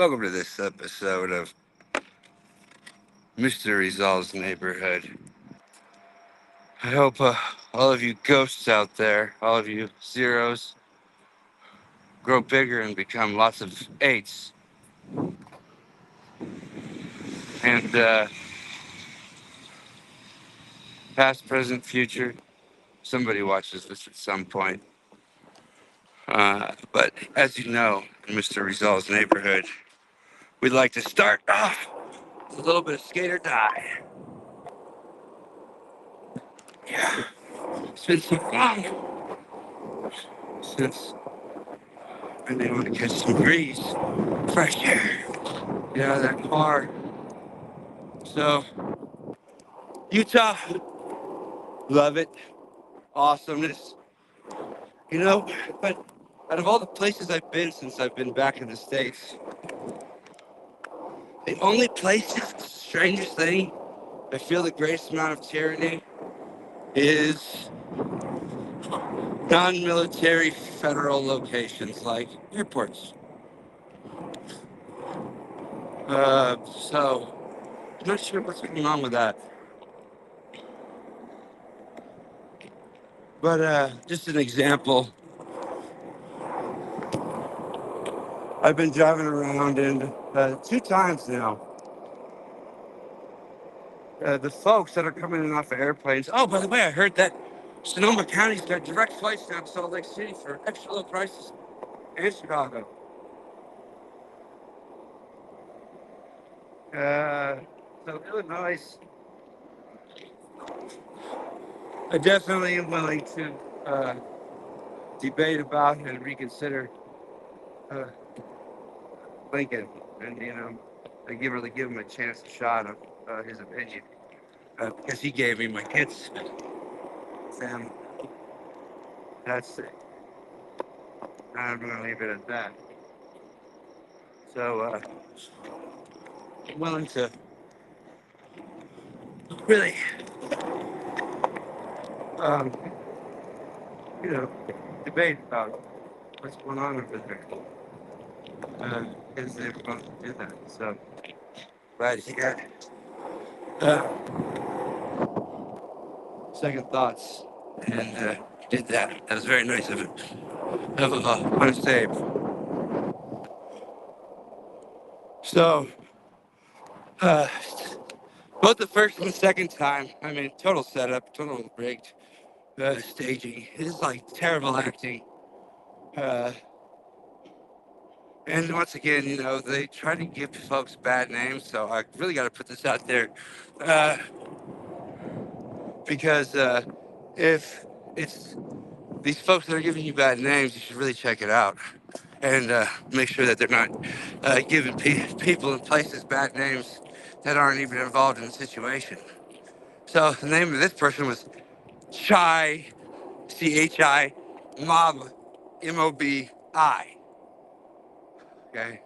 Welcome to this episode of Mr. Rizal's Neighborhood. I hope all of you ghosts out there, all of you zeros, grow bigger and become lots of eights. And past, present, future, somebody watches this at some point. But as you know, in Mr. Rizal's Neighborhood, we'd like to start off with a little bit of skate or die. Yeah, it's been so long since I've been able to catch some breeze, fresh air, get out of that car. So, Utah, love it, awesomeness. You know, but out of all the places I've been since I've been back in the States, the only places, strangest thing, I feel the greatest amount of tyranny is non-military federal locations like airports. So, I'm not sure what's going on with that. But just an example, I've been driving around and 2 times now. The folks that are coming in off of airplanes. Oh, by the way, I heard that Sonoma County's got direct flights down to Salt Lake City for extra low prices and Chicago. So Illinois, I definitely am willing to debate about and reconsider uh, Lincoln, and I really give him a chance, a shot of his opinion, because he gave me my kids' family. That's it. I'm going to leave it at that. So I'm willing to really, um, debate about what's going on over there. Because they're supposed to do that. So glad he got second thoughts and did that. That was very nice of him. Have a save. So, uh, both the first and the second time, I mean, total setup, total rigged staging. It's like terrible acting. And once again, they try to give folks bad names, so I really got to put this out there. Because if it's these folks that are giving you bad names, you should really check it out and make sure that they're not giving people and places bad names that aren't even involved in the situation. So the name of this person was Chai, Chi, Mob, Mobi. Okay.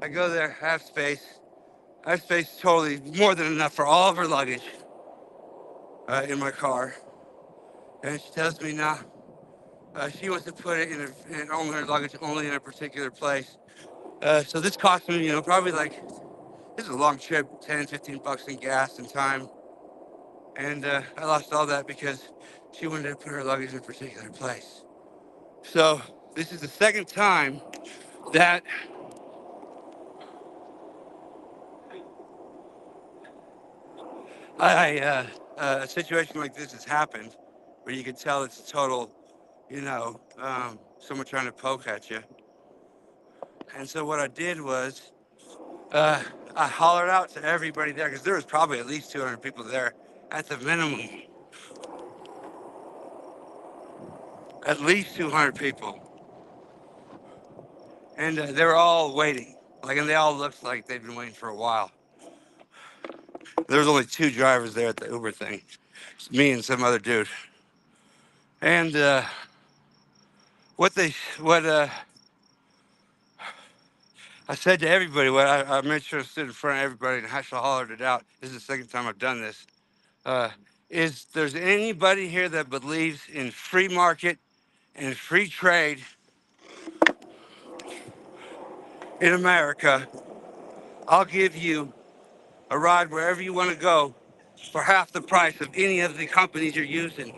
I go there, I have space. I have space totally more than enough for all of her luggage in my car. And she tells me, nah, she wants to put it in only her luggage, only in a particular place. So this cost me, probably this is a long trip, 10, 15 bucks in gas and time. And I lost all that because she wanted to put her luggage in a particular place. So this is the second time that a situation like this has happened, where you can tell it's total, someone trying to poke at you. And so what I did was, I hollered out to everybody there, because there was probably at least 200 people there at the minimum. At least 200 people. And they were all waiting. And they all looked like they'd been waiting for a while. There was only 2 drivers there at the Uber thing. It's me and some other dude. And what I said to everybody, what I made sure I stood in front of everybody and hollered it out. This is the second time I've done this. Is there's anybody here that believes in free market and free trade in America, I'll give you a ride wherever you want to go for half the price of any of the companies you're using,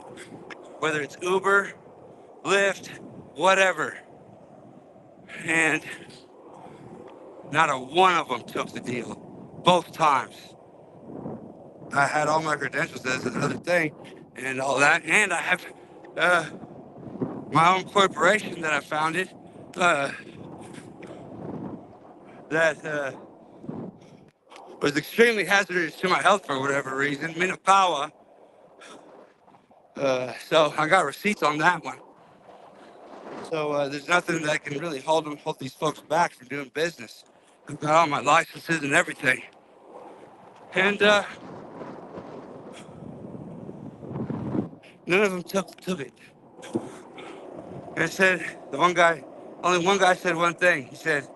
whether it's Uber, Lyft, whatever. And not a one of them took the deal, both times. I had all my credentials as another thing and all that, and I have uh, my own corporation that I founded uh, that was extremely hazardous to my health for whatever reason, Minokawa. So I got receipts on that one. So there's nothing that can really hold these folks back from doing business. I've got all my licenses and everything. And none of them took it. And it said, only one guy said one thing. He said,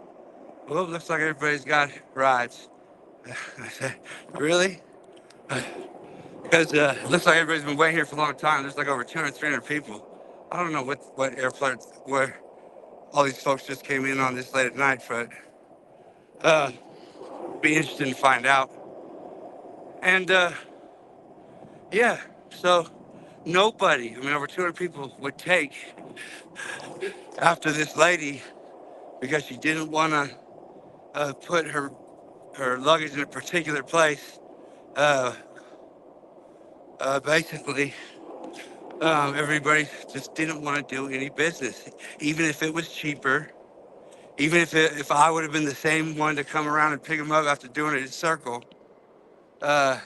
well, it looks like everybody's got rides. I said, really? Because it looks like everybody's been waiting here for a long time. There's like over 200, 300 people. I don't know what airplane, where all these folks just came in on this late at night, but be interested to find out. And yeah, so nobody, I mean, over 200 people would take after this lady because she didn't want to put her luggage in a particular place. Uh, Basically, everybody just didn't want to do any business, even if it was cheaper. Even if I would have been the same one to come around and pick them up after doing it in a circle, uh,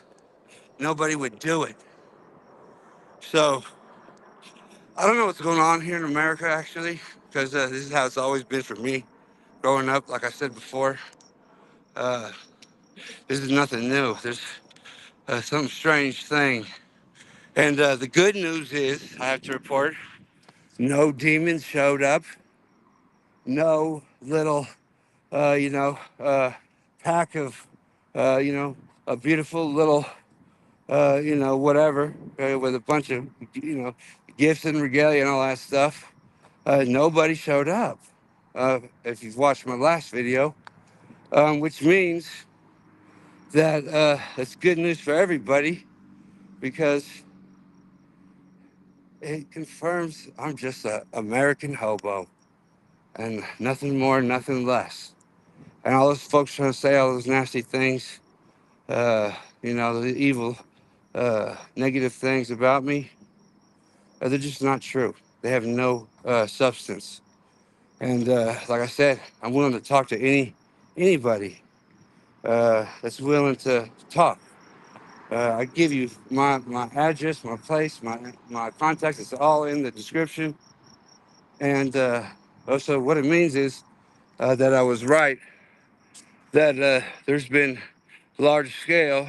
nobody would do it. So I don't know what's going on here in America, actually, because this is how it's always been for me growing up. Like I said before, uh, this is nothing new. There's some strange thing. And the good news is, I have to report, no demons showed up. No little, pack of, you know, a beautiful little, whatever, with a bunch of, gifts and regalia and all that stuff. Nobody showed up. If you've watched my last video, which means that it's good news for everybody because it confirms I'm just an American hobo and nothing more, nothing less. And all those folks trying to say all those nasty things, the evil, negative things about me, they're just not true. They have no substance. And like I said, I'm willing to talk to anybody that's willing to talk. I give you my address, my place, my contacts. It's all in the description. And also, what it means is that I was right. That there's been large scale,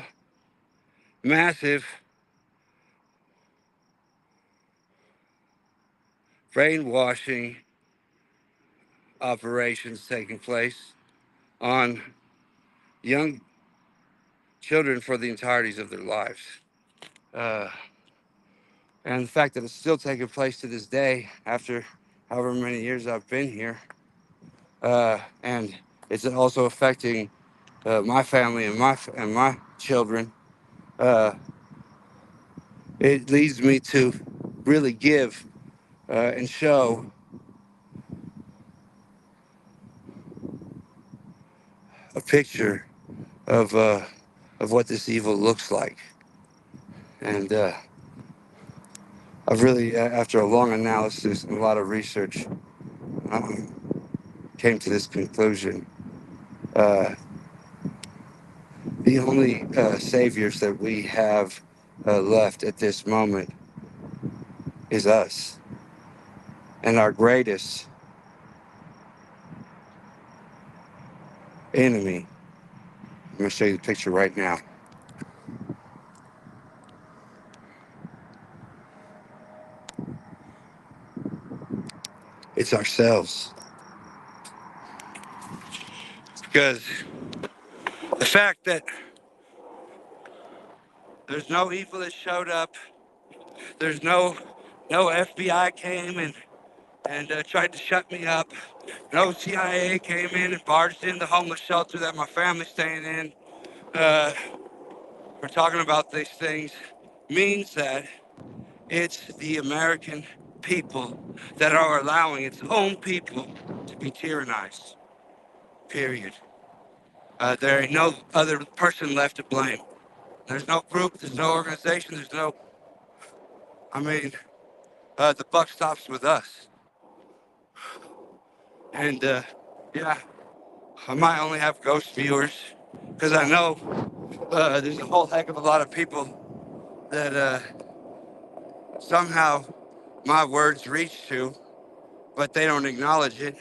massive brainwashing operations taking place on young children for the entirities of their lives. Uh, and the fact that it's still taking place to this day after however many years I've been here. And it's also affecting my family and my children. Uh, it leads me to really give and show a picture of what this evil looks like. And I've really, after a long analysis and a lot of research, came to this conclusion. Uh, the only saviors that we have left at this moment is us. And our greatest enemy, I'm going to show you the picture right now. It's ourselves. Because the fact that there's no evil that showed up, there's no FBI came and and tried to shut me up. No CIA came in and barged in the homeless shelter that my family's staying in. For talking about these things means that it's the American people that are allowing its own people to be tyrannized. Period. There ain't no other person left to blame. There's no group, there's no organization, there's no, I mean, the buck stops with us. And yeah, I might only have ghost viewers because I know there's a whole heck of a lot of people that somehow my words reach to, but they don't acknowledge it.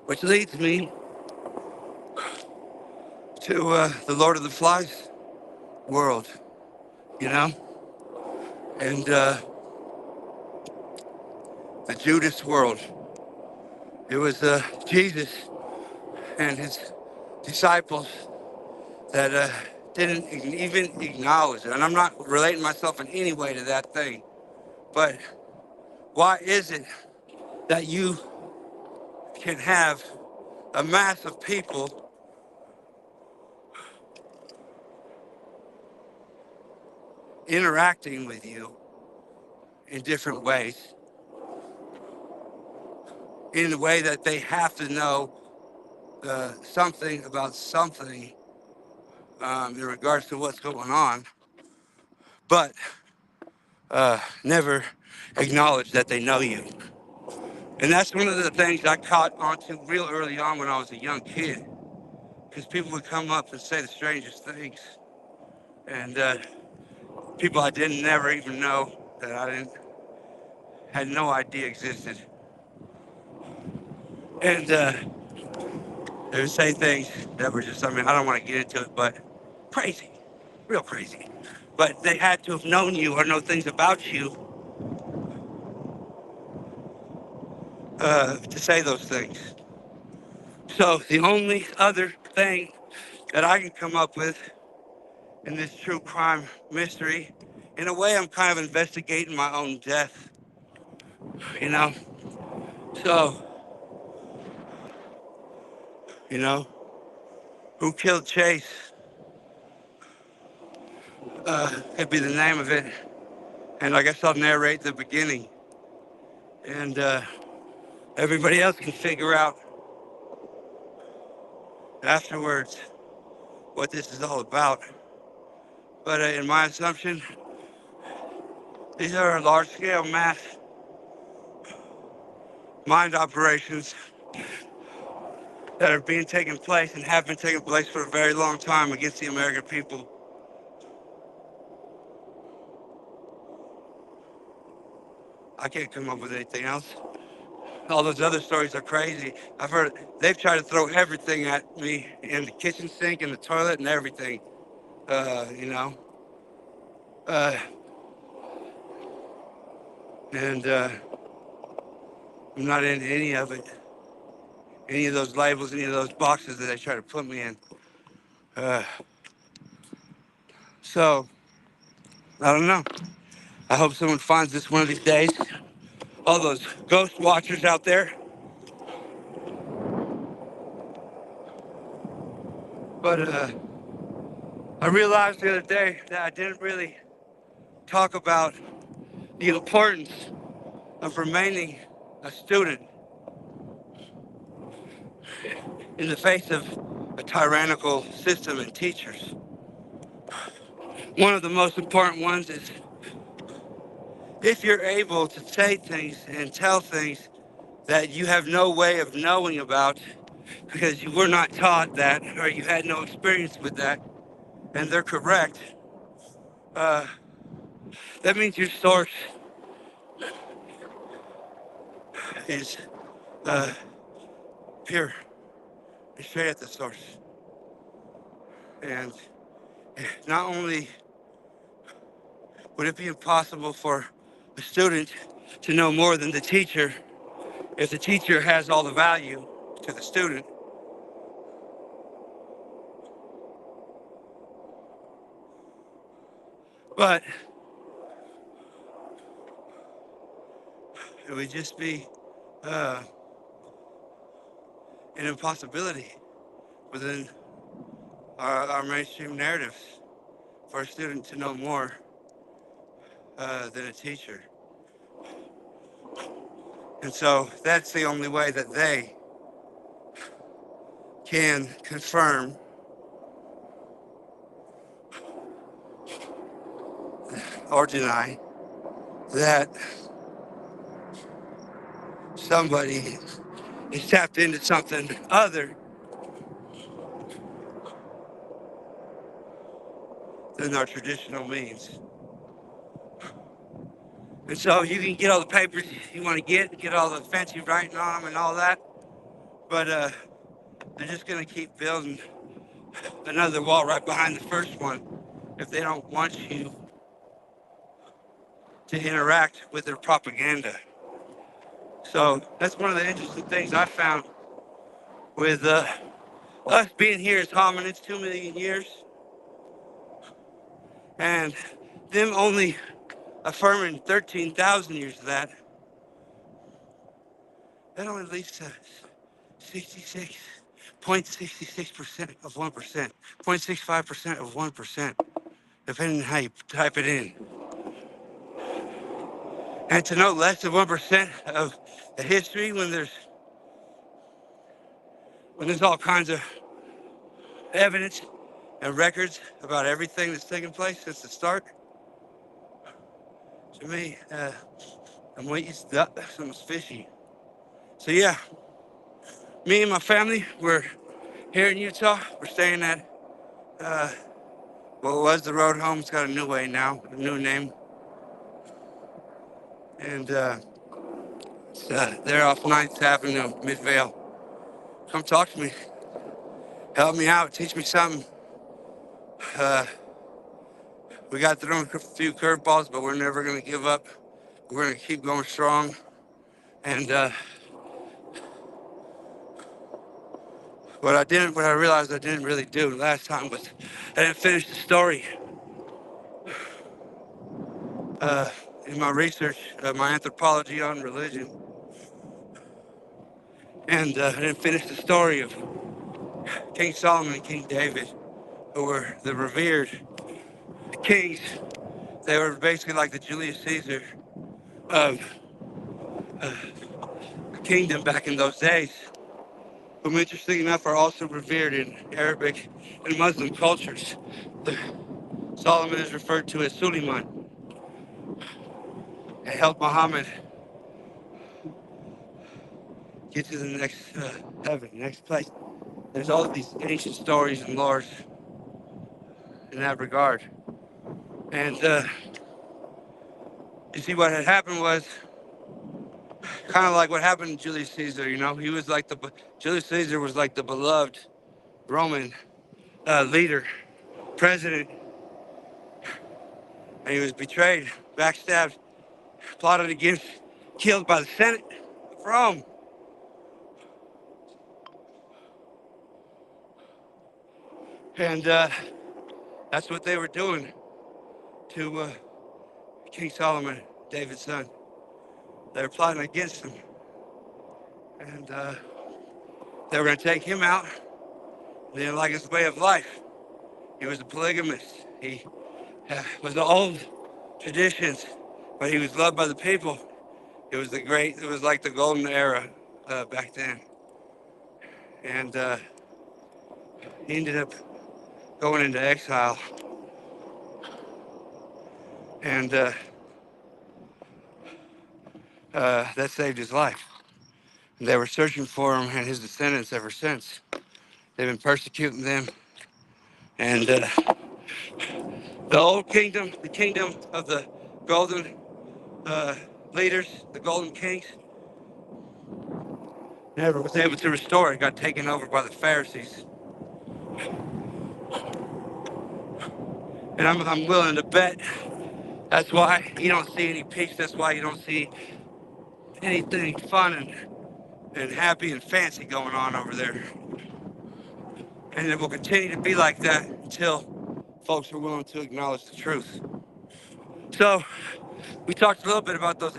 Which leads me to the Lord of the Flies world, you know? And the Judas world. It was Jesus and his disciples that didn't even acknowledge it. And I'm not relating myself in any way to that thing. But why is it that you can have a mass of people interacting with you in different ways, in a way that they have to know something about something in regards to what's going on, but never acknowledge that they know you? And that's one of the things I caught onto real early on when I was a young kid, because people would come up and say the strangest things, and people I didn't never even know that I didn't had no idea existed, and they would say things that were just, I mean, I don't want to get into it, but crazy, real crazy. But they had to have known you or know things about you to say those things. So the only other thing that I can come up with in this true crime mystery, in a way, I'm kind of investigating my own death, you know? So, you know, who killed Chase could be the name of it. And I guess I'll narrate the beginning. And everybody else can figure out afterwards what this is all about. But in my assumption, these are large-scale mass mind operations that are being taken place and have been taking place for a very long time against the American people. I can't come up with anything else. All those other stories are crazy. I've heard they've tried to throw everything at me in the kitchen sink and the toilet and everything. You know, uh, and I'm not in any of it, any of those labels, any of those boxes that they try to put me in. Uh, so I don't know. I hope someone finds this one of these days. All those ghost watchers out there. But I realized the other day that I didn't really talk about the importance of remaining a student in the face of a tyrannical system and teachers. One of the most important ones is if you're able to say things and tell things that you have no way of knowing about because you were not taught that or you had no experience with that, and they're correct, that means your source is pure. It's straight at the source. And not only would it be impossible for a student to know more than the teacher if the teacher has all the value to the student, but it would just be an impossibility within our mainstream narratives for a student to know more than a teacher. And so that's the only way that they can confirm or deny that somebody is tapped into something other than our traditional means. And so you can get all the papers you want to get all the fancy writing on them and all that, but they're just going to keep building another wall right behind the first one if they don't want you to interact with their propaganda. So that's one of the interesting things I found with us being here as hominids 2 million years and them only affirming 13,000 years of that. That only leads to 66.66% of 1%, 0.65% of 1%, depending on how you type it in. And to know less than 1% of the history when there's all kinds of evidence and records about everything that's taken place since the start, to me, I'm waiting, something's fishy. So yeah, me and my family, we're here in Utah. We're staying at what was the road home. It's got a new way now, a new name. And they're off 9th Avenue, Midvale. Come talk to me. Help me out. Teach me something. We got thrown a few curveballs, but we're never going to give up. We're going to keep going strong. And what I realized I didn't really do last time was I didn't finish the story. In my research, my anthropology on religion. And I didn't finish the story of King Solomon and King David, who were the revered kings. They were basically like the Julius Caesar of the kingdom back in those days, whom interesting enough are also revered in Arabic and Muslim cultures. Solomon is referred to as Suleiman. It helped Muhammad get to the next heaven, next place. There's all of these ancient stories and lores in that regard. And you see, what had happened was kind of like what happened to Julius Caesar. He was like Julius Caesar was like the beloved Roman leader, president, and he was betrayed, backstabbed, plotted against, killed by the Senate of Rome. And that's what they were doing to King Solomon, David's son. They were plotting against him. And they were going to take him out. They didn't like his way of life. He was a polygamist. He was the old traditions, but he was loved by the people. It was like the golden era back then. And he ended up going into exile. And that saved his life. And they were searching for him and his descendants ever since. They've been persecuting them. And the old kingdom, the kingdom of the golden leaders, the golden kings, never was able to restore it. Got taken over by the Pharisees. And I'm willing to bet that's why you don't see any peace. That's why you don't see anything fun and happy and fancy going on over there. And it will continue to be like that until folks are willing to acknowledge the truth. So we talked a little bit about those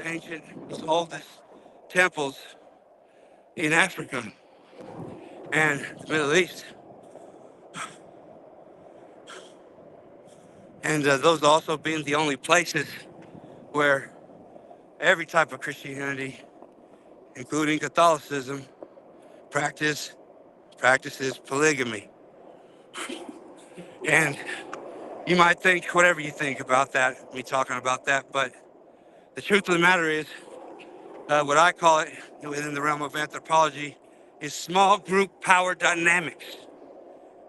oldest temples in Africa and the Middle East. And those also being the only places where every type of Christianity, including Catholicism, practices polygamy. And you might think whatever you think about that, me talking about that, but the truth of the matter is, what I call it within the realm of anthropology is small group power dynamics.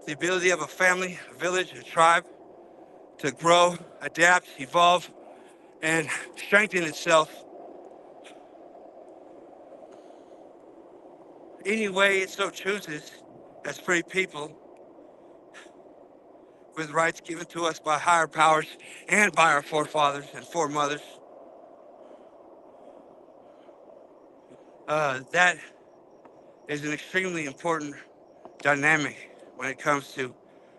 The ability of a family, a village, a tribe to grow, adapt, evolve, and strengthen itself any way it so chooses as free people with rights given to us by higher powers and by our forefathers and foremothers. That is an extremely important dynamic when it comes to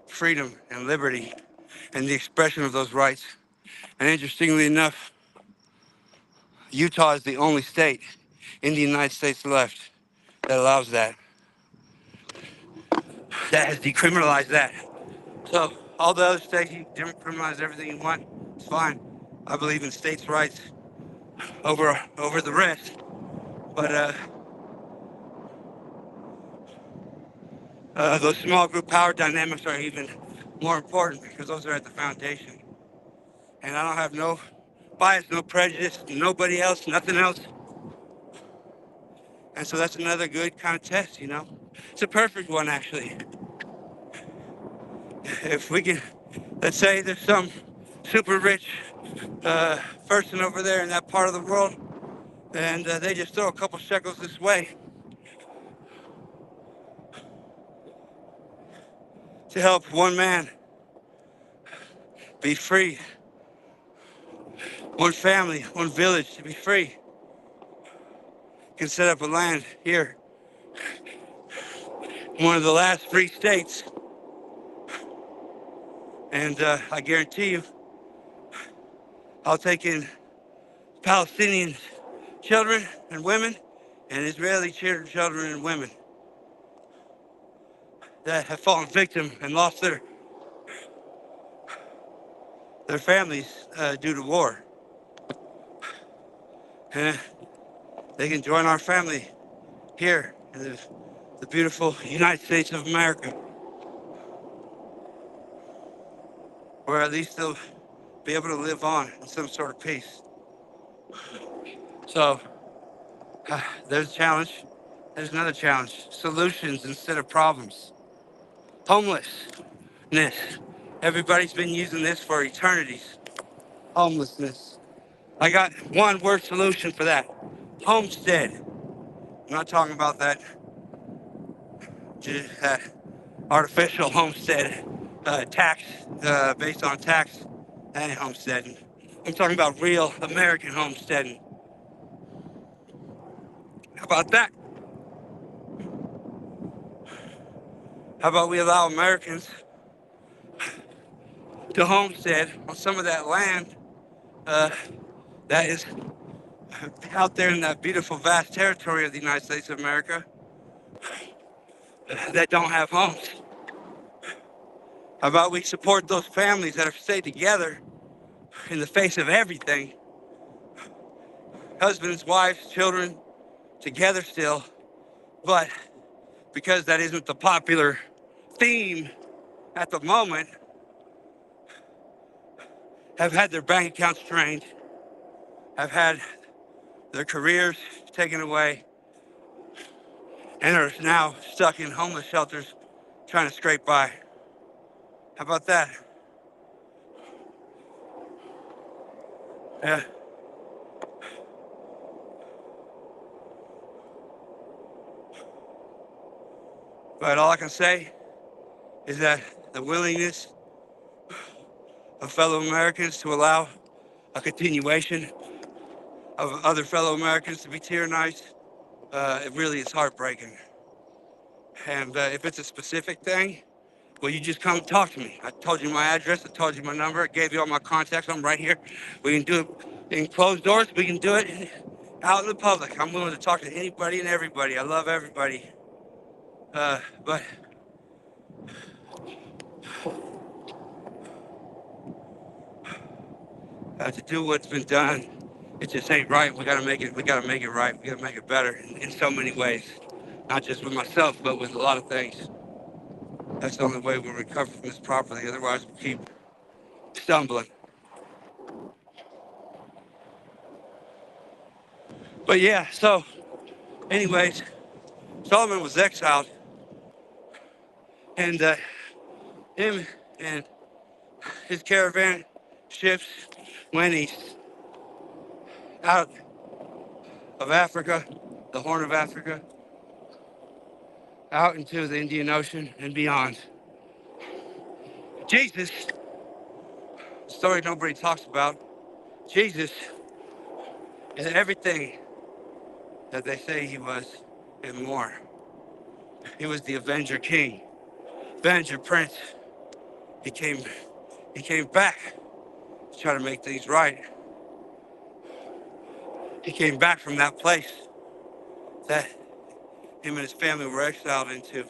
freedom and liberty and the expression of those rights. And interestingly enough, Utah is the only state in the United States left that allows that has decriminalized that. So all the other states, you decriminalize everything you want, it's fine. I believe in states' rights over the rest. But those small group power dynamics are even more important because those are at the foundation. And I don't have no bias, no prejudice, nobody else, nothing else. And so that's another good kind of test, you know. It's a perfect one, actually. If we can, let's say there's some super rich person over there in that part of the world, and they just throw a couple shekels this way to help one man be free, one family, one village to be free, can set up a land here, one of the last free states. And I guarantee you, I'll take in Palestinian children and women and Israeli children and women that have fallen victim and lost their families due to war. And they can join our family here in the beautiful United States of America, or at least they'll be able to live on in some sort of peace. So there's a challenge. There's another challenge. Solutions instead of problems. Homelessness. Everybody's been using this for eternities. Homelessness. I got one word solution for that. Homestead. I'm not talking about that artificial homestead tax based on tax and homesteading. I'm talking about real American homesteading. How about that? How about we allow Americans to homestead on some of that land that is out there in that beautiful, vast territory of the United States of America that don't have homes? How about we support those families that have stayed together in the face of everything? Husbands, wives, children, together still, but because that isn't the popular theme at the moment, have had their bank accounts drained, have had their careers taken away, and are now stuck in homeless shelters trying to scrape by. How about that? Yeah. But all I can say is that the willingness of fellow Americans to allow a continuation of other fellow Americans to be tyrannized, it really is heartbreaking. And if it's a specific thing, well, you just come talk to me. I told you my address, I told you my number, I gave you all my contacts, I'm right here. We can do it in closed doors, we can do it out in the public. I'm willing to talk to anybody and everybody. I love everybody. But to do what's been done, it just ain't right. We gotta make it. We gotta make it right. We gotta make it better in so many ways, not just with myself, but with a lot of things. That's the only way we'll recover from this properly. Otherwise, we keep stumbling. But yeah. So, anyways, Solomon was exiled, and him and his caravan ships went east, out of Africa, the Horn of Africa, out into the Indian Ocean and beyond. Jesus, the story nobody talks about, Jesus is everything that they say he was and more. He was the Avenger King, Avenger Prince. He came back to try to make things right. He came back from that place that him and his family were exiled into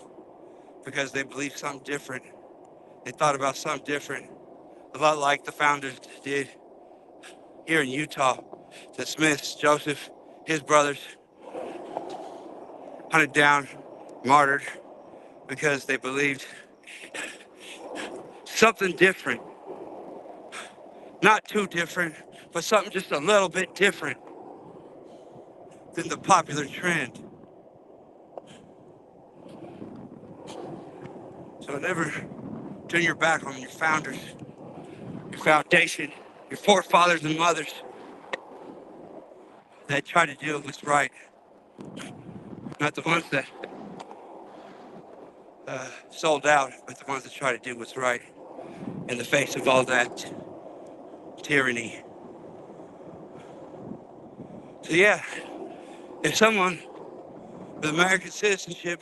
because they believed something different. They thought about something different, a lot like the founders did here in Utah. The Smiths, Joseph, his brothers, hunted down, martyred, because they believed something different. Not too different, but something just a little bit different than the popular trend. So never turn your back on your founders, your foundation, your forefathers and mothers that tried to do what's right. Not the ones that sold out, but the ones that try to do what's right in the face of all that tyranny. So yeah, if someone with American citizenship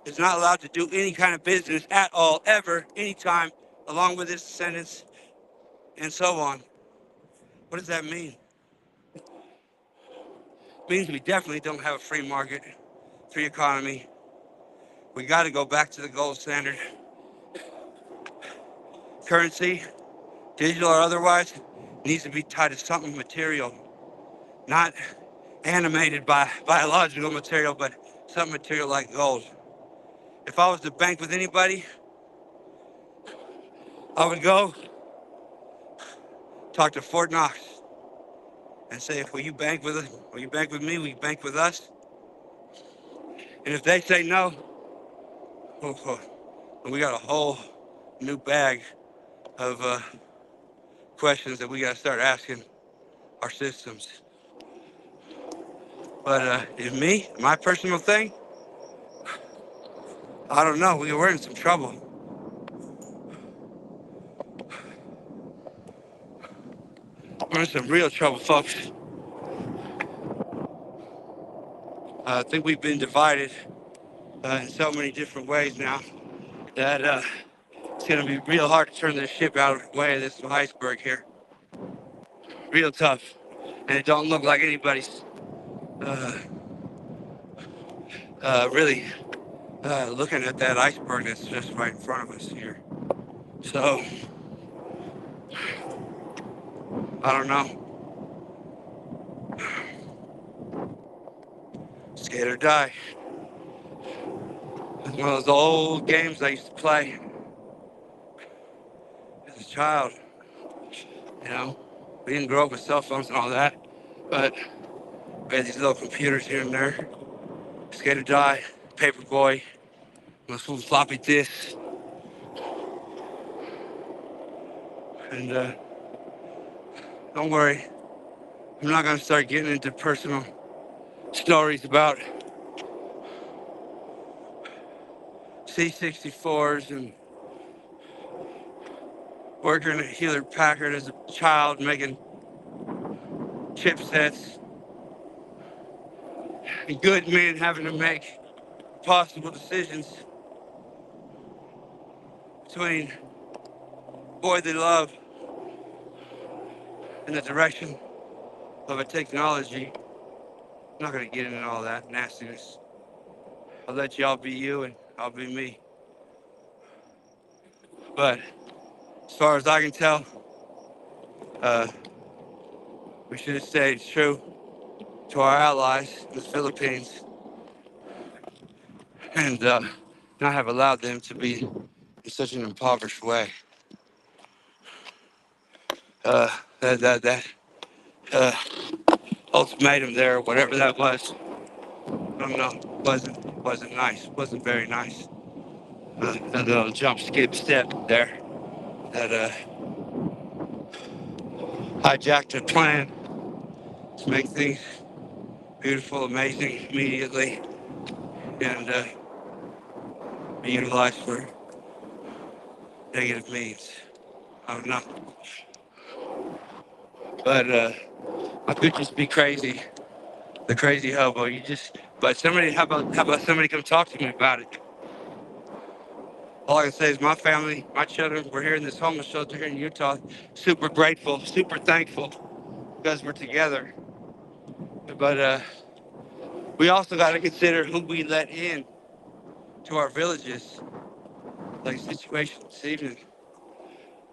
is not allowed to do any kind of business at all, ever, anytime, along with his descendants, and so on, what does that mean? It means we definitely don't have a free market, free economy. We got to go back to the gold standard. Currency, digital or otherwise, needs to be tied to something material, not animated by biological material, but some material like gold. If I was to bank with anybody, I would go talk to Fort Knox and say, will you bank with us? Will you bank with me? Will you bank with us? And if they say no, we got a whole new bag of questions that we got to start asking our systems. But if me, my personal thing, I don't know. We're in some trouble. We're in some real trouble, folks. I think we've been divided in so many different ways now that it's going to be real hard to turn this ship out of the way of this iceberg here. Real tough. And it don't look like anybody's really looking at that iceberg that's just right in front of us here. So, I don't know. Skate or die. It's one of those old games I used to play as a child. You know, we didn't grow up with cell phones and all that, but we had these little computers here and there. Skate or die, Paperboy, those little floppy disks. And don't worry, I'm not going to start getting into personal stories about C64s and working at Hewlett Packard as a child, making chipsets, and good men having to make possible decisions between boy they love and the direction of a technology I'm not gonna get into all that nastiness. I'll let y'all be you and I'll be me. But as far as I can tell, uh, we should have stayed true to our allies in the Philippines and not have allowed them to be in such an impoverished way. Uh, that uh, ultimatum there, whatever that was, I don't know, wasn't nice, wasn't very nice. That little jump, skip, step there that hijacked their plan to make things beautiful, amazing immediately, and be utilized for negative means. I don't know, but I could just be crazy, the crazy hobo. But somebody, how about somebody come talk to me about it? All I can say is my family, my children, we're here in this homeless shelter here in Utah. Super grateful, super thankful because we're together. But we also got to consider who we let in to our villages, like situation this evening.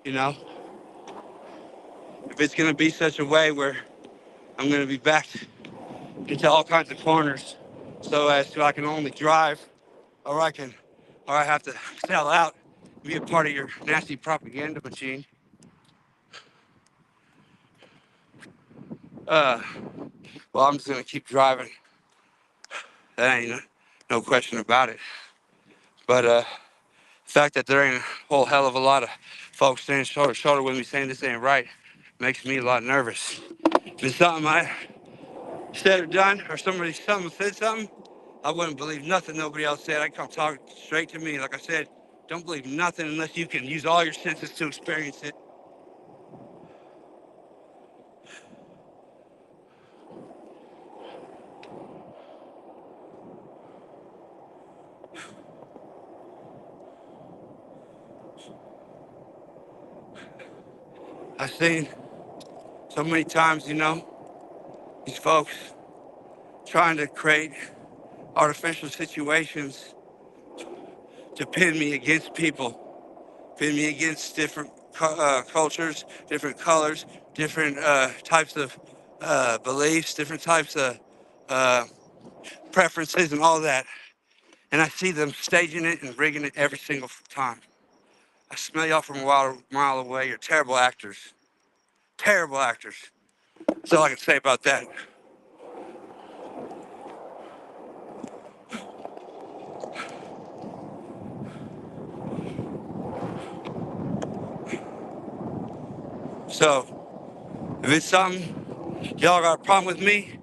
You know, if it's going to be such a way where I'm going to be backed into all kinds of corners, so as to I can only drive, or I have to sell out, be a part of your nasty propaganda machine. Uh, well, I'm just going to keep driving. That ain't no question about it. But the fact that there ain't a whole hell of a lot of folks standing shoulder to shoulder with me saying this ain't right makes me a lot nervous. If it's something I said or done, or somebody said something, I wouldn't believe nothing nobody else said. I'd come talk straight to me. Like I said, don't believe nothing unless you can use all your senses to experience it. I've seen so many times, these folks trying to create artificial situations to pin me against people, pin me against different cultures, different colors, different types of beliefs, different types of uh, preferences and all that. And I see them staging it and rigging it every single time. I smell y'all from a mile away. You're terrible actors. Terrible actors. That's all I can say about that. So, if it's something y'all got a problem with me,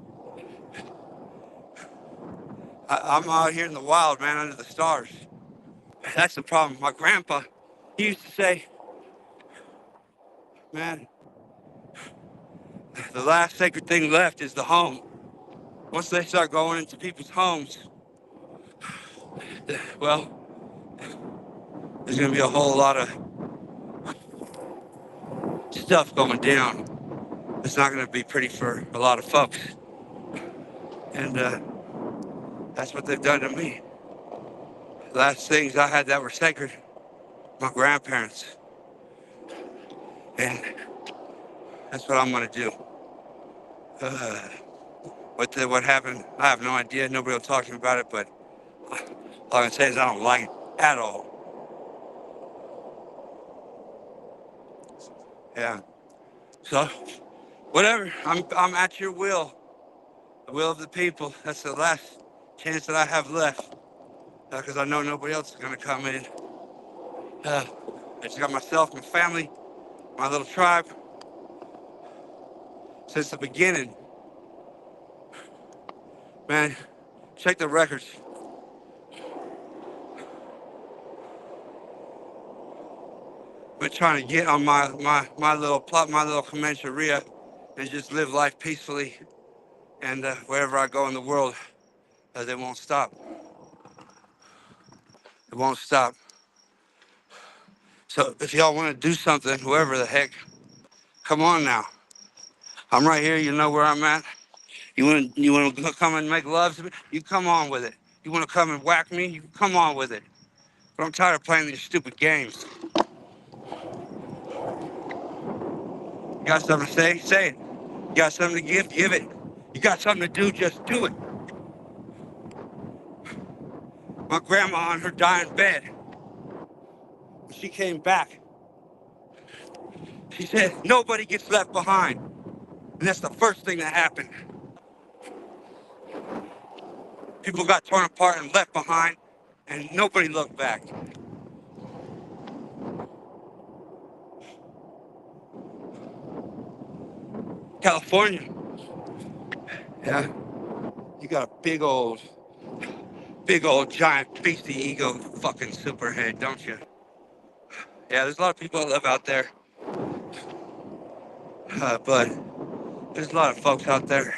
I'm out here in the wild, man, under the stars. That's the problem. My grandpa, he used to say, man, the last sacred thing left is the home. Once they start going into people's homes, well, there's going to be a whole lot of stuff going down. It's not going to be pretty for a lot of folks. And that's what they've done to me. The last things I had that were sacred, my grandparents. And that's what I'm going to do. Uh, what happened, I have no idea. Nobody will talk to me about it, but all I can say is I don't like it at all. Yeah. So, whatever. I'm at your will. The will of the people. That's the last chance that I have left. Because I know nobody else is going to come in. I just got myself, my family, my little tribe. Since the beginning, man, check the records. Been trying to get on my little plot, my little Comancheria, and just live life peacefully. And wherever I go in the world, they won't stop. It won't stop. So if y'all want to do something, whoever the heck, come on now. I'm right here. You know where I'm at. You want to come and make love to me? You come on with it. You want to come and whack me? You come on with it. But I'm tired of playing these stupid games. You got something to say? Say it. You got something to give? Give it. You got something to do? Just do it. My grandma on her dying bed, when she came back, she said, nobody gets left behind. And that's the first thing that happened. People got torn apart and left behind, and nobody looked back. California, yeah, you got a big old giant beastie ego fucking superhead, don't you? Yeah, there's a lot of people that live out there, but there's a lot of folks out there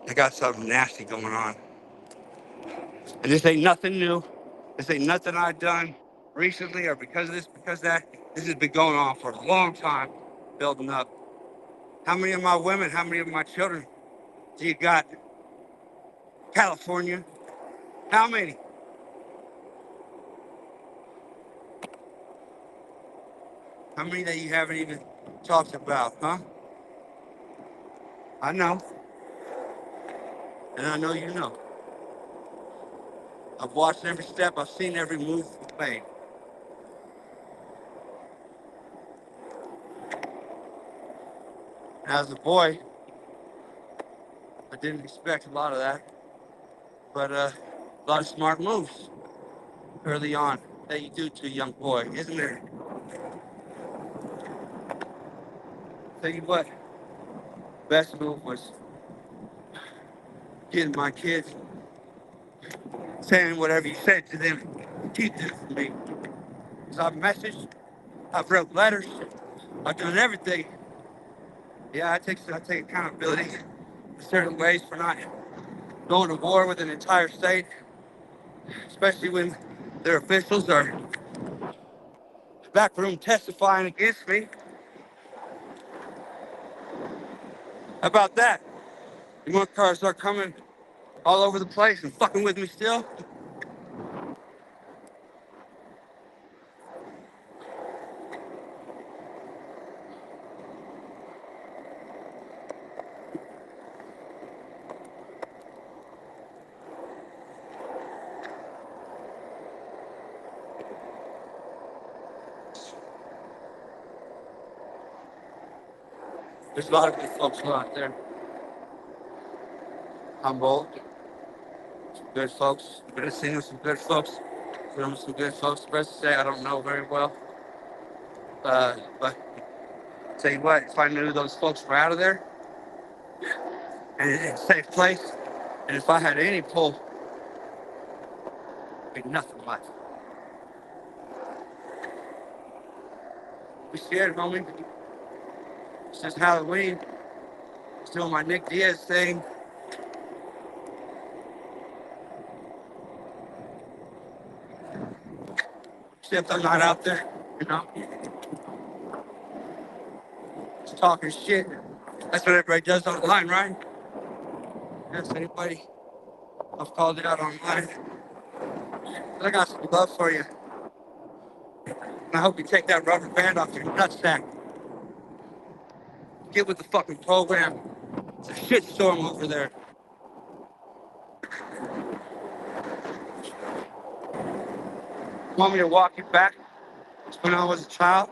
that got something nasty going on. And this ain't nothing new. This ain't nothing I've done recently or because of this, because of that. This has been going on for a long time, building up. How many of my women, how many of my children do you got? California? How many? How many that you haven't even talked about, huh? I know, and I know you know. I've watched every step, I've seen every move made. And as a boy, I didn't expect a lot of that, but a lot of smart moves early on that you do to a young boy, isn't there? Tell you what, best move was getting my kids, saying whatever you said to them, keep this from me. Because I've messaged, I've wrote letters, I've done everything. Yeah, I take accountability in certain ways for not going to war with an entire state, especially when their officials are back room testifying against me. How about that? You want cars start coming all over the place and fucking with me still? There's a lot of good folks out there. Humboldt, some good folks. I've been seeing some good folks. Some good folks. Best to say I don't know very well. But tell you what, if I knew those folks were out of there and in a safe place, and if I had any pull, there'd be nothing left. We scared, homie. It's just Halloween. It's doing my Nick Diaz thing. Except I'm not out there, you know, just talking shit. That's what everybody does online, right? Yes, anybody I've called it out online. But I got some love for you. And I hope you take that rubber band off your nutsack. Get with the fucking program. It's a shitstorm over there. Want me to walk you back to when I was a child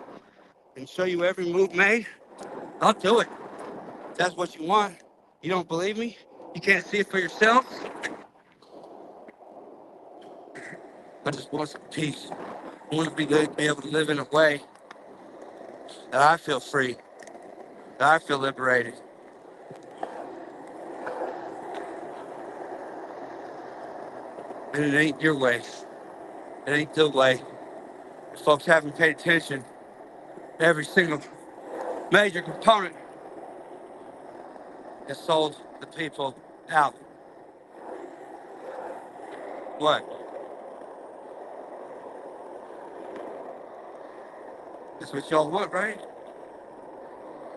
and show you every move made? I'll do it. If that's what you want. You don't believe me? You can't see it for yourself? I just want some peace. I want to be able to live in a way that I feel free, that I feel liberated. And it ain't your way. It ain't the way. If folks haven't paid attention, every single major component has sold the people out. What? That's what y'all want, right?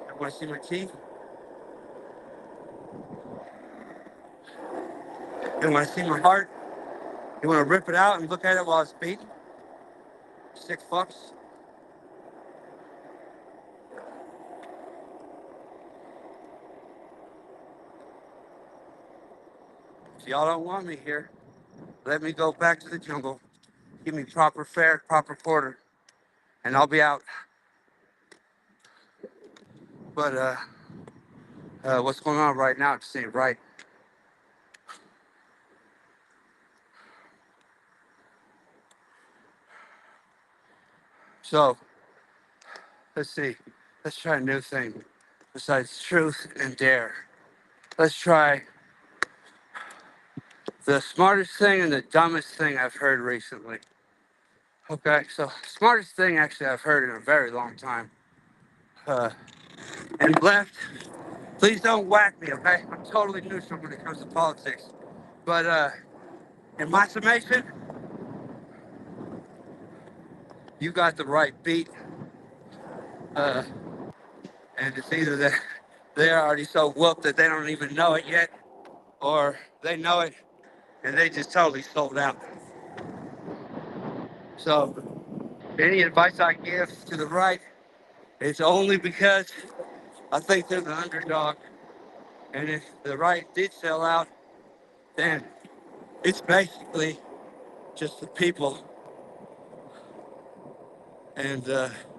I want to see my teeth. You want to see my heart? You want to rip it out and look at it while it's beating? Sick fucks. If y'all don't want me here, let me go back to the jungle. Give me proper fare, proper quarter, and I'll be out. But what's going on right now just ain't right. So let's see. Let's try a new thing besides truth and dare. Let's try the smartest thing and the dumbest thing I've heard recently. Okay, so smartest thing actually I've heard in a very long time. And left, please don't whack me, okay? I'm totally neutral when it comes to politics. But in my summation, you got the right beat. Uh, and it's either that they're already so whooped that they don't even know it yet, or they know it and they just totally sold out. So any advice I give to the right, it's only because I think they're the underdog. And if the right did sell out, then it's basically just the people. And and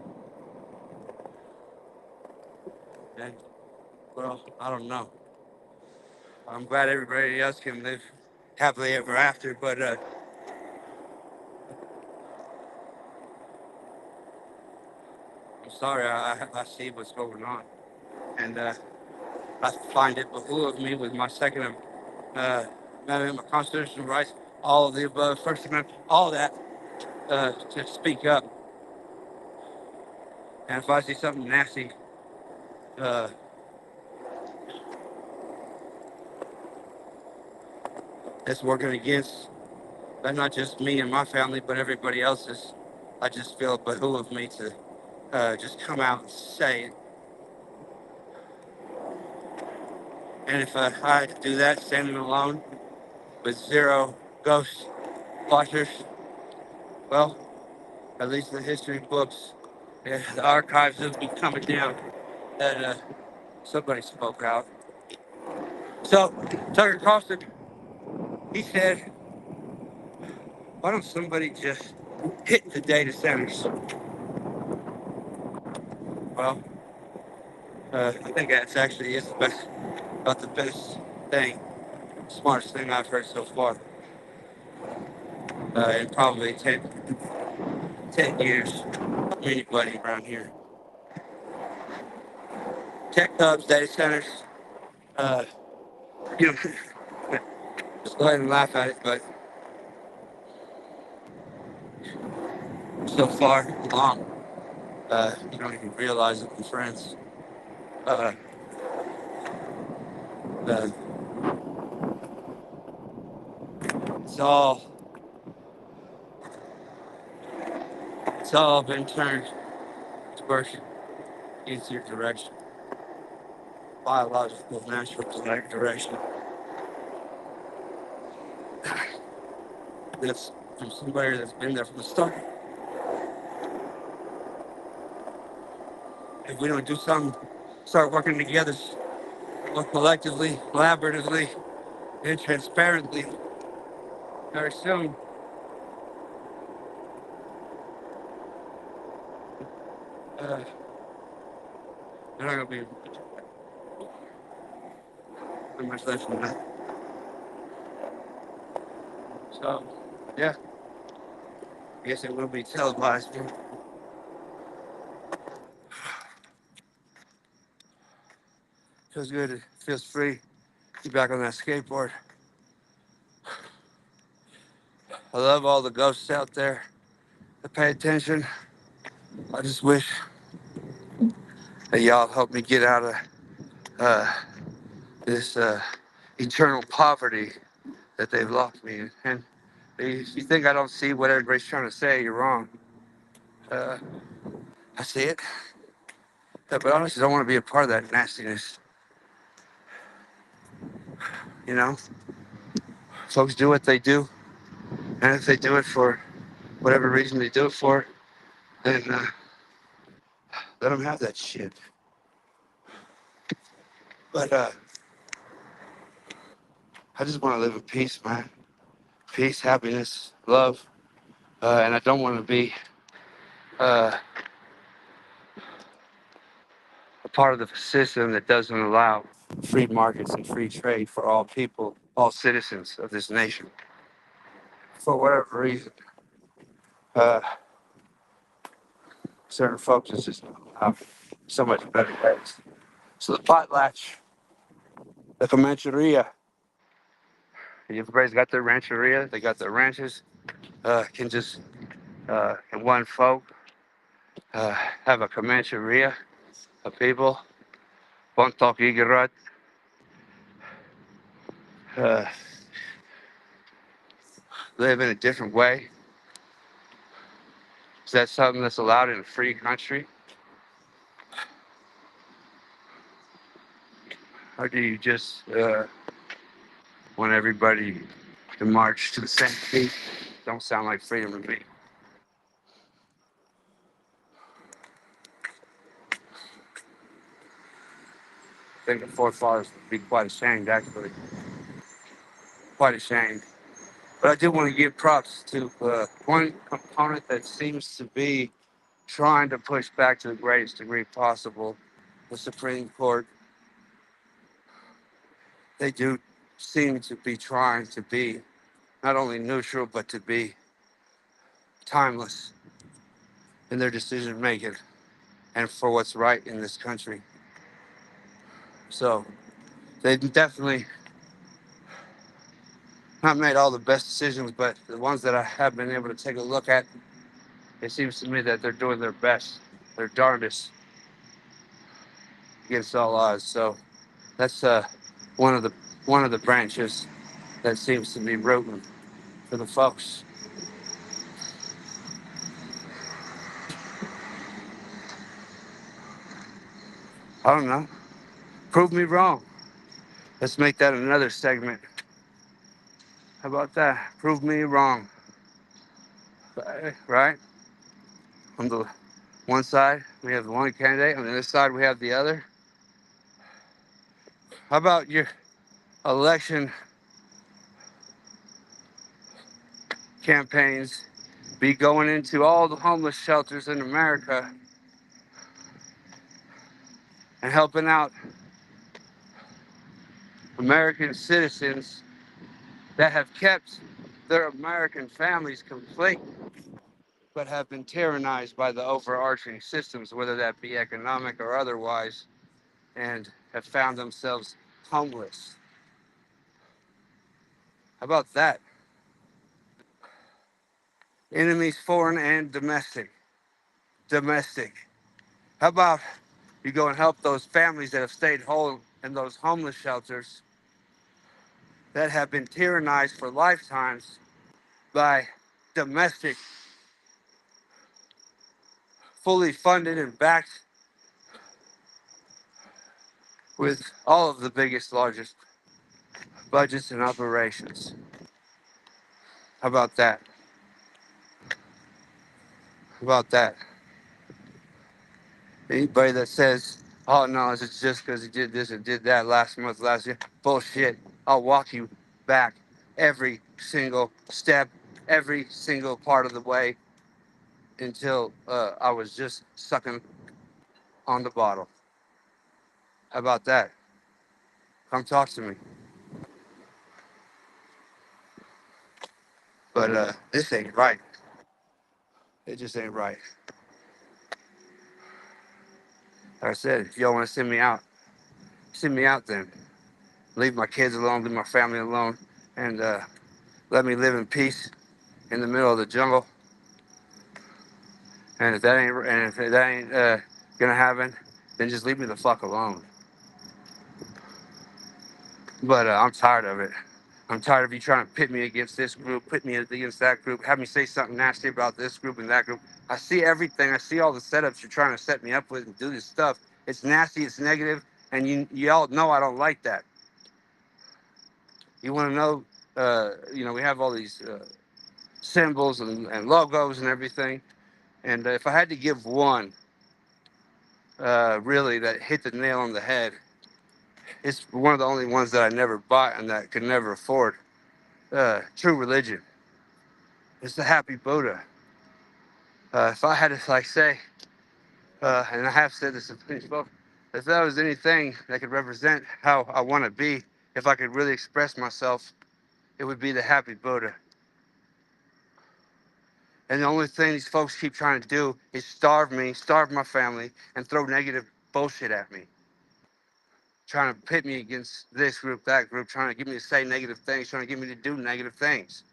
well, I don't know. I'm glad everybody else can live happily ever after, but I'm sorry, I see what's going on. And I find it behoove me with my Second Amendment, my constitutional rights, all of the above, First Amendment, all that, to speak up. And if I see something nasty, uh, that's working against not just me and my family, but everybody else's, I just feel it behoove me to just come out and say it. And if I had to do that standing alone with zero ghost watchers, well, at least the history books, the archives will be coming down that somebody spoke out. So Tucker Carlson, he said, why don't somebody just hit the data centers? Well, I think that's actually is the best, about the best thing, smartest thing I've heard so far in probably 10 years. Anybody around here. Tech hubs, data centers, uh, you know, just go ahead and laugh at it, but so far along, you don't even realize it, my friends. Uh, uh, it's all been turned towards easier direction, biological, natural direction. That's from somebody that's been there from the start. If we don't do something, start working together, work collectively, collaboratively, and transparently, very soon, uh, they're not going to be much less than that. So, yeah, I guess it will be televised. Feels good. It feels free. Be back on that skateboard. I love all the ghosts out there that pay attention. I just wish that y'all help me get out of uh, this eternal poverty that they've locked me in. And if you think I don't see what everybody's trying to say, you're wrong. Uh, I see it. But I honestly don't want to be a part of that nastiness. You know? Folks do what they do, and if they do it for whatever reason they do it for, then let them have that shit. But I just want to live in peace, man. Peace, happiness, love, and I don't want to be uh, a part of the system that doesn't allow free markets and free trade for all people, all citizens of this nation. For whatever reason, uh, certain folks just have so much better ways. So the potlatch, the Comancheria, everybody's got their rancheria, they got their ranches, can just, in one folk, have a Comancheria of people, Bontok, uh, live in a different way. Is that something that's allowed in a free country? Or do you just want everybody to march to the same beat? Don't sound like freedom to me. I think the forefathers would be quite ashamed, actually. Quite ashamed. But I do want to give props to one component that seems to be trying to push back to the greatest degree possible, the Supreme Court. They do seem to be trying to be not only neutral, but to be timeless in their decision making and for what's right in this country. So they definitely not made all the best decisions, but the ones that I have been able to take a look at, it seems to me that they're doing their best, their darndest against all odds. So that's one of the one of the branches that seems to be rooting for the folks. I don't know. Prove me wrong. Let's make that another segment. How about that? Prove me wrong. Right? On the one side, we have the one candidate. On the other side, we have the other. How about your election campaigns be going into all the homeless shelters in America and helping out American citizens that have kept their American families complete, but have been tyrannized by the overarching systems, whether that be economic or otherwise, and have found themselves homeless. How about that? Enemies foreign and domestic. Domestic. How about you go and help those families that have stayed whole in those homeless shelters that have been tyrannized for lifetimes by domestic, fully funded and backed with all of the biggest, largest budgets and operations. How about that? How about that? Anybody that says, oh no, it's just because he did this and did that last month, last year, bullshit. I'll walk you back every single step, every single part of the way until I was just sucking on the bottle. How about that? Come talk to me. But this ain't right. It just ain't right. Like I said, if y'all want to send me out then. Leave my kids alone, leave my family alone, and let me live in peace in the middle of the jungle. And if that ain't gonna happen, then just leave me the fuck alone. But I'm tired of it. I'm tired of you trying to pit me against this group, pit me against that group, have me say something nasty about this group and that group. I see everything. I see all the setups you're trying to set me up with and do this stuff. It's nasty. It's negative, and you all know I don't like that. You want to know We have all these symbols and logos and everything. And if I had to give one, really, that hit the nail on the head, it's one of the only ones that I never bought and that could never afford. True religion. It's the Happy Buddha. If I had to say, and I have said this in many spoken, if there was anything that could represent how I want to be, if I could really express myself, it would be the Happy Buddha. And the only thing these folks keep trying to do is starve me, starve my family, and throw negative bullshit at me. Trying to pit me against this group, that group, trying to get me to say negative things, trying to get me to do negative things.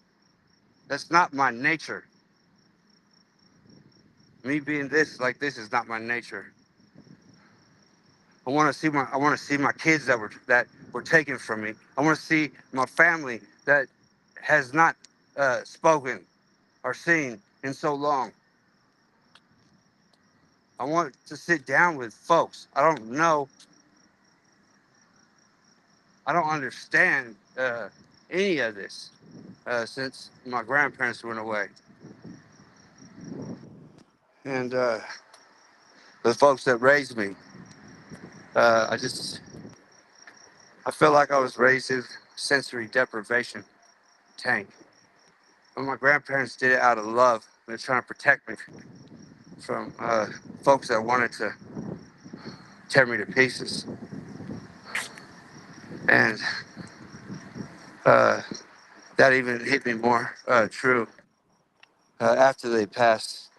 That's not my nature. Me being this is not my nature. I want to see my kids that were taken from me. I want to see my family that has not spoken or seen in so long. I want to sit down with folks. I don't know. I don't understand any of this since my grandparents went away. And the folks that raised me, uh, I just, I feel like I was raised in sensory deprivation tank. But my grandparents did it out of love. They're trying to protect me from folks that wanted to tear me to pieces. And uh, that even hit me more true after they passed,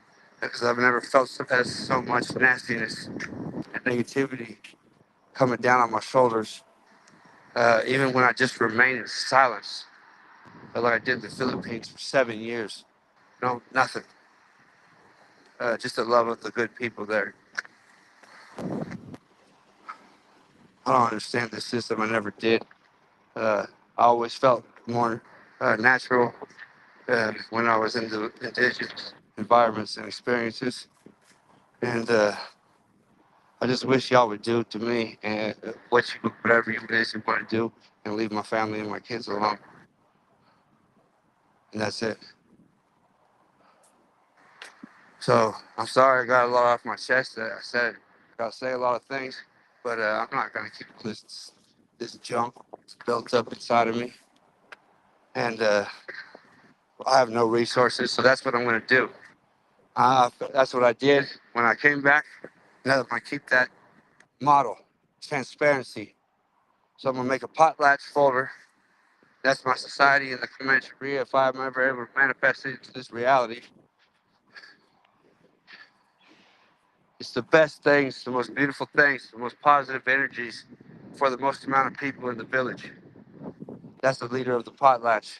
because I've never felt so much nastiness and negativity coming down on my shoulders, even when I just remain in silence, like I did in the Philippines for 7 years. No, nothing. Just the love of the good people there. I don't understand this system. I never did. I always felt more natural when I was in the indigenous environments and experiences. And I just wish y'all would do to me and whatever it is you want to do, and leave my family and my kids alone. And that's it. So I'm sorry I got a lot off my chest. I said I gotta say a lot of things, but I'm not gonna keep this junk built up inside of me. And I have no resources, so that's what I'm gonna do. That's what I did when I came back. Now I'm gonna keep that model, transparency. So I'm gonna make a potlatch folder. That's my society in the Comancheria. If I'm ever able to manifest it into this reality, it's the best things, the most beautiful things, the most positive energies for the most amount of people in the village. That's the leader of the potlatch.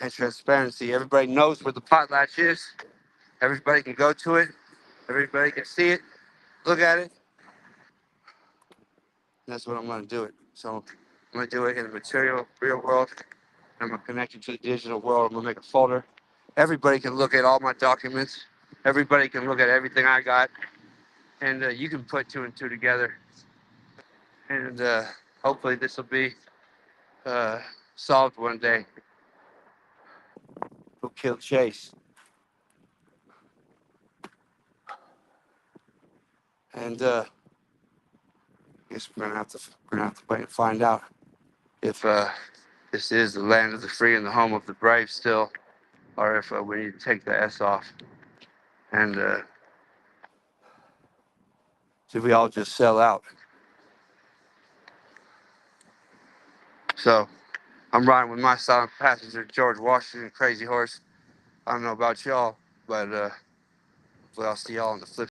And transparency. Everybody knows where the potlatch is. Everybody can go to it. Everybody can see it, look at it. And that's what I'm going to do it. So I'm going to do it in the material, real world. I'm going to connect it to the digital world. I'm going to make a folder. Everybody can look at all my documents. Everybody can look at everything I got. And you can put two and two together. And hopefully this will be solved one day. Who killed Chase? And I guess we're gonna have to wait and find out if this is the land of the free and the home of the brave still, or if we need to take the S off. And should we all just sell out? So I'm riding with my silent passenger, George Washington, Crazy Horse. I don't know about y'all, but hopefully I'll see y'all on the flip